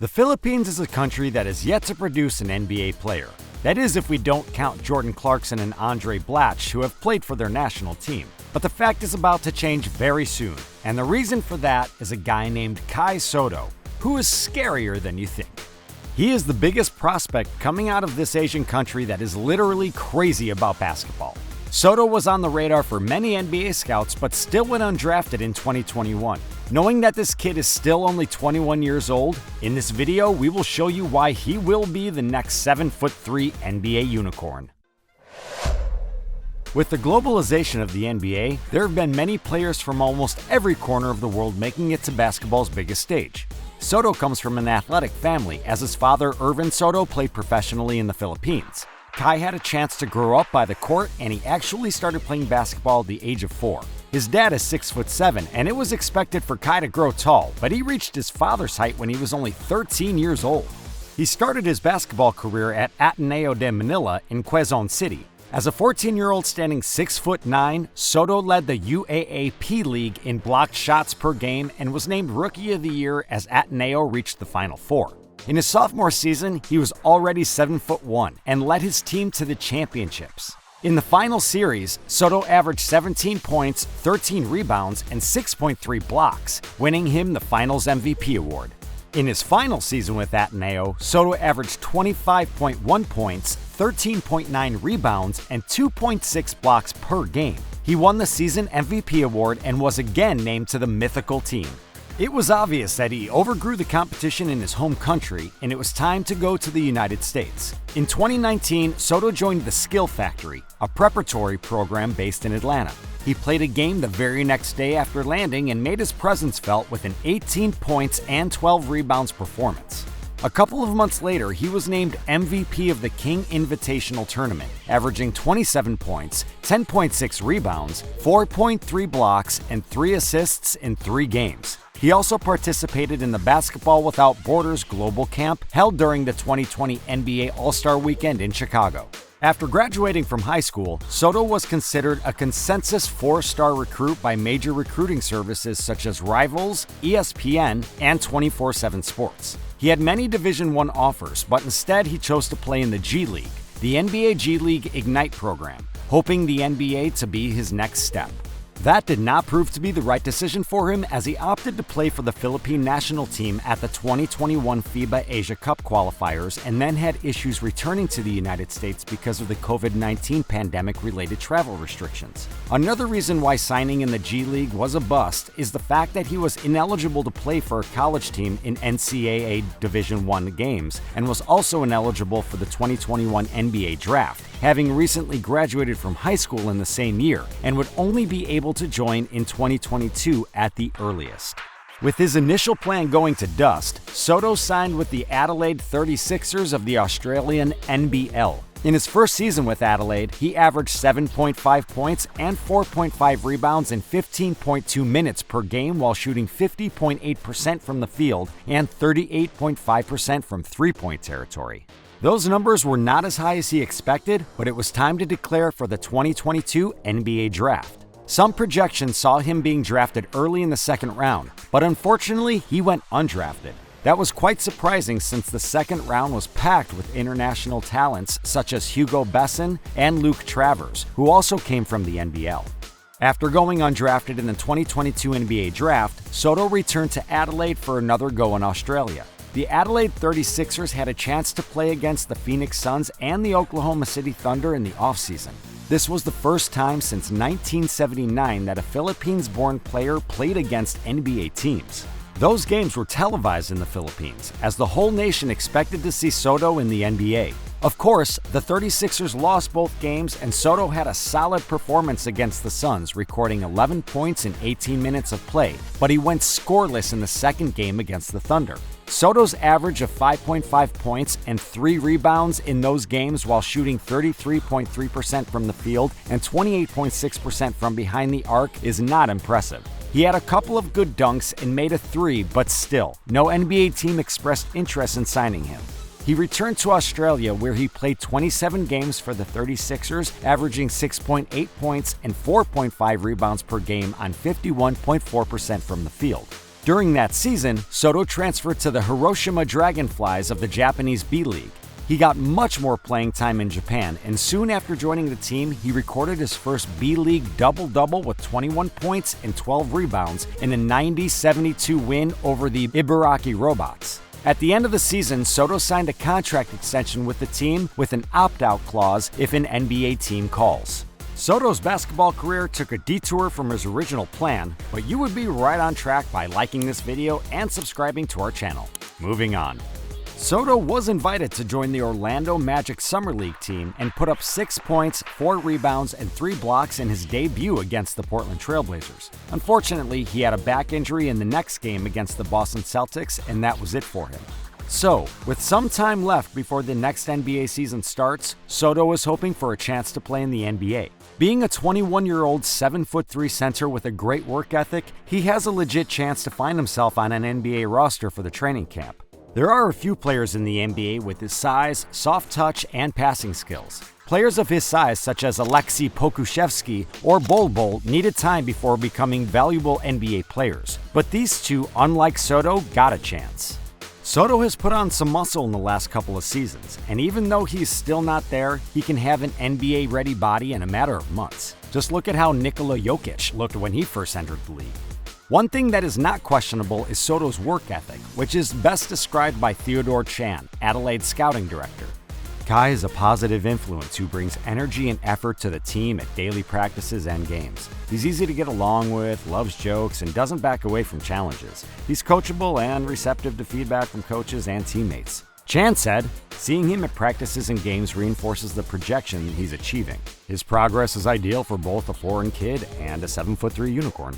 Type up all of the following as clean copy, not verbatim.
The Philippines is a country that has yet to produce an NBA player. That is, if we don't count Jordan Clarkson and Andrey, Blatche, who have played for their national team. But the fact is about to change very soon, and the reason for that is a guy named Kai Sotto, who is scarier than you think. He is the biggest prospect coming out of this Asian country that is literally crazy about basketball. Sotto was on the radar for many NBA scouts, but still went undrafted in 2021. Knowing that this kid is still only 21 years old, in this video we will show you why he will be the next 7'3" NBA unicorn. With the globalization of the NBA, there have been many players from almost every corner of the world making it to basketball's biggest stage. Sotto comes from an athletic family, as his father, Irvin Sotto, played professionally in the Philippines. Kai had a chance to grow up by the court, and he actually started playing basketball at the age of 4. His dad is 6'7", and it was expected for Kai to grow tall, but he reached his father's height when he was only 13 years old. He started his basketball career at Ateneo de Manila in Quezon City. As a 14-year-old standing 6'9", Sotto led the UAAP League in blocked shots per game and was named Rookie of the Year as Ateneo reached the Final Four. In his sophomore season, he was already 7'1" and led his team to the championships. In the final series, Sotto averaged 17 points, 13 rebounds, and 6.3 blocks, winning him the Finals MVP award. In his final season with Ateneo, Sotto averaged 25.1 points, 13.9 rebounds, and 2.6 blocks per game. He won the season MVP award and was again named to the mythical team. It was obvious that he overgrew the competition in his home country, and it was time to go to the United States. In 2019, Sotto joined the Skill Factory, a preparatory program based in Atlanta. He played a game the very next day after landing and made his presence felt with an 18 points and 12 rebounds performance. A couple of months later, he was named MVP of the King Invitational Tournament, averaging 27 points, 10.6 rebounds, 4.3 blocks, and 3 assists in 3 games. He also participated in the Basketball Without Borders Global Camp held during the 2020 NBA All-Star Weekend in Chicago. After graduating from high school, Sotto was considered a consensus 4-star recruit by major recruiting services such as Rivals, ESPN, and 24/7 Sports. He had many Division I offers, but instead he chose to play in the G League, the NBA G League Ignite program, hoping the NBA to be his next step. That did not prove to be the right decision for him, as he opted to play for the Philippine national team at the 2021 FIBA Asia Cup qualifiers and then had issues returning to the United States because of the COVID-19 pandemic-related travel restrictions. Another reason why signing in the G League was a bust is the fact that he was ineligible to play for a college team in NCAA Division I games and was also ineligible for the 2021 NBA draft, having recently graduated from high school in the same year, and would only be able to join in 2022 at the earliest. With his initial plan going to dust, Sotto signed with the Adelaide 36ers of the Australian NBL. In his first season with Adelaide, he averaged 7.5 points and 4.5 rebounds in 15.2 minutes per game while shooting 50.8% from the field and 38.5% from three-point territory. Those numbers were not as high as he expected, but it was time to declare for the 2022 NBA Draft. Some projections saw him being drafted early in the second round, but unfortunately, he went undrafted. That was quite surprising since the second round was packed with international talents such as Hugo Besson and Luke Travers, who also came from the NBL. After going undrafted in the 2022 NBA Draft, Sotto returned to Adelaide for another go in Australia. The Adelaide 36ers had a chance to play against the Phoenix Suns and the Oklahoma City Thunder in the offseason. This was the first time since 1979 that a Philippines-born player played against NBA teams. Those games were televised in the Philippines, as the whole nation expected to see Sotto in the NBA. Of course, the 36ers lost both games, and Sotto had a solid performance against the Suns, recording 11 points in 18 minutes of play, but he went scoreless in the second game against the Thunder. Sotto's average of 5.5 points and 3 rebounds in those games while shooting 33.3% from the field and 28.6% from behind the arc is not impressive. He had a couple of good dunks and made a 3, but still, no NBA team expressed interest in signing him. He returned to Australia, where he played 27 games for the 36ers, averaging 6.8 points and 4.5 rebounds per game on 51.4% from the field. During that season, Sotto transferred to the Hiroshima Dragonflies of the Japanese B-League. He got much more playing time in Japan, and soon after joining the team, he recorded his first B-League double-double with 21 points and 12 rebounds in a 90-72 win over the Ibaraki Robots. At the end of the season, Sotto signed a contract extension with the team with an opt-out clause if an NBA team calls. Sotto's basketball career took a detour from his original plan, but you would be right on track by liking this video and subscribing to our channel. Moving on. Sotto was invited to join the Orlando Magic Summer League team and put up 6 points, 4 rebounds, and 3 blocks in his debut against the Portland Trail Blazers. Unfortunately, he had a back injury in the next game against the Boston Celtics, and that was it for him. So, with some time left before the next NBA season starts, Sotto is hoping for a chance to play in the NBA. Being a 21-year-old 7'3" center with a great work ethic, he has a legit chance to find himself on an NBA roster for the training camp. There are a few players in the NBA with his size, soft touch, and passing skills. Players of his size, such as Aleksej Pokusevski or Bol Bol, needed time before becoming valuable NBA players. But these two, unlike Sotto, got a chance. Sotto has put on some muscle in the last couple of seasons, and even though he's still not there, he can have an NBA-ready body in a matter of months. Just look at how Nikola Jokic looked when he first entered the league. One thing that is not questionable is Sotto's work ethic, which is best described by Theodore Chan, Adelaide's scouting director. Kai is a positive influence who brings energy and effort to the team at daily practices and games. He's easy to get along with, loves jokes, and doesn't back away from challenges. He's coachable and receptive to feedback from coaches and teammates. Chan said, "Seeing him at practices and games reinforces the projection he's achieving. His progress is ideal for both a foreign kid and a 7'3" unicorn."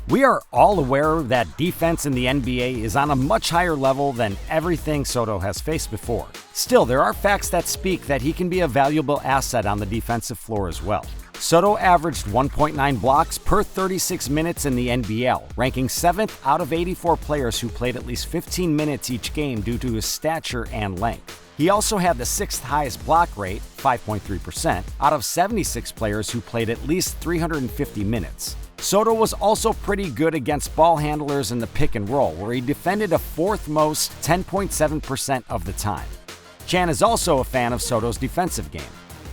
We are all aware that defense in the NBA is on a much higher level than everything Sotto has faced before. Still, there are facts that speak that he can be a valuable asset on the defensive floor as well. Sotto averaged 1.9 blocks per 36 minutes in the NBL, ranking 7th out of 84 players who played at least 15 minutes each game due to his stature and length. He also had the 6th highest block rate, 5.3%, out of 76 players who played at least 350 minutes. Sotto was also pretty good against ball handlers in the pick and roll, where he defended a 4th most, 10.7% of the time. Chan is also a fan of Sotto's defensive game.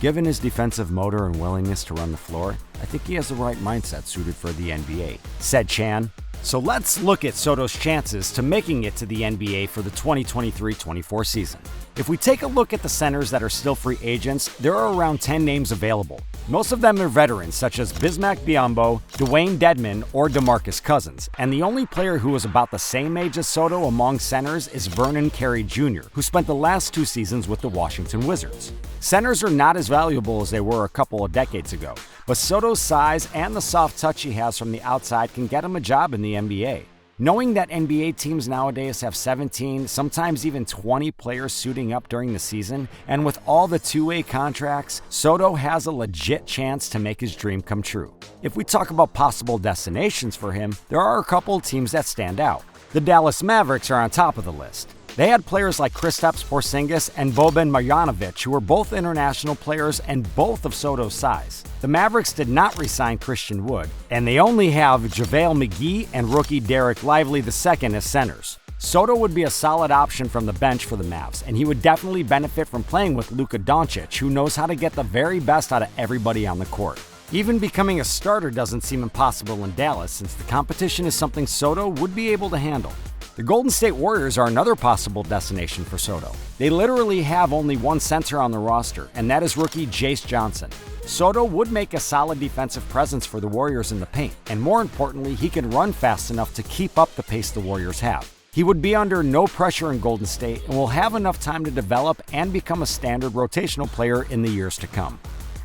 Given his defensive motor and willingness to run the floor, I think he has the right mindset suited for the NBA, said Chan. So let's look at Sotto's chances to making it to the NBA for the 2023-24 season. If we take a look at the centers that are still free agents, there are around 10 names available. Most of them are veterans such as Bismack Biyombo, Dwayne Dedmon, or DeMarcus Cousins, and the only player who is about the same age as Sotto among centers is Vernon Carey Jr., who spent the last 2 seasons with the Washington Wizards. Centers are not as valuable as they were a couple of decades ago, but Sotto's size and the soft touch he has from the outside can get him a job in the NBA. Knowing that NBA teams nowadays have 17, sometimes even 20 players suiting up during the season, and with all the two-way contracts, Sotto has a legit chance to make his dream come true. If we talk about possible destinations for him, there are a couple teams that stand out. The Dallas Mavericks are on top of the list. They had players like Kristaps Porzingis and Boban Marjanovic, who were both international players and both of Sotto's size. The Mavericks did not re-sign Christian Wood, and they only have JaVale McGee and rookie Derek Lively II as centers. Sotto would be a solid option from the bench for the Mavs, and he would definitely benefit from playing with Luka Doncic, who knows how to get the very best out of everybody on the court. Even becoming a starter doesn't seem impossible in Dallas, since the competition is something Sotto would be able to handle. The Golden State Warriors are another possible destination for Sotto. They literally have only one center on the roster, and that is rookie Jace Johnson. Sotto would make a solid defensive presence for the Warriors in the paint, and more importantly, he can run fast enough to keep up the pace the Warriors have. He would be under no pressure in Golden State and will have enough time to develop and become a standard rotational player in the years to come.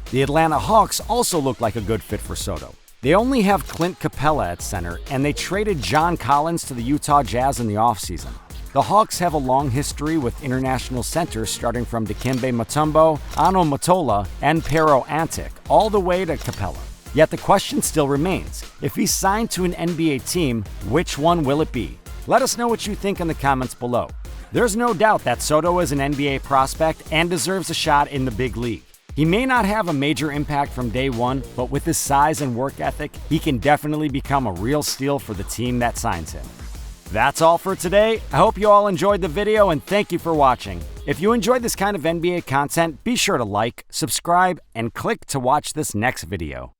The Atlanta Hawks also look like a good fit for Sotto. They only have Clint Capella at center, and they traded John Collins to the Utah Jazz in the offseason. The Hawks have a long history with international centers starting from Dikembe Mutombo, Ano Matola, and Pero Antic, all the way to Capella. Yet the question still remains, if he's signed to an NBA team, which one will it be? Let us know what you think in the comments below. There's no doubt that Sotto is an NBA prospect and deserves a shot in the big league. He may not have a major impact from day one, but with his size and work ethic, he can definitely become a real steal for the team that signs him. That's all for today. I hope you all enjoyed the video and thank you for watching. If you enjoyed this kind of NBA content, be sure to like, subscribe, and click to watch this next video.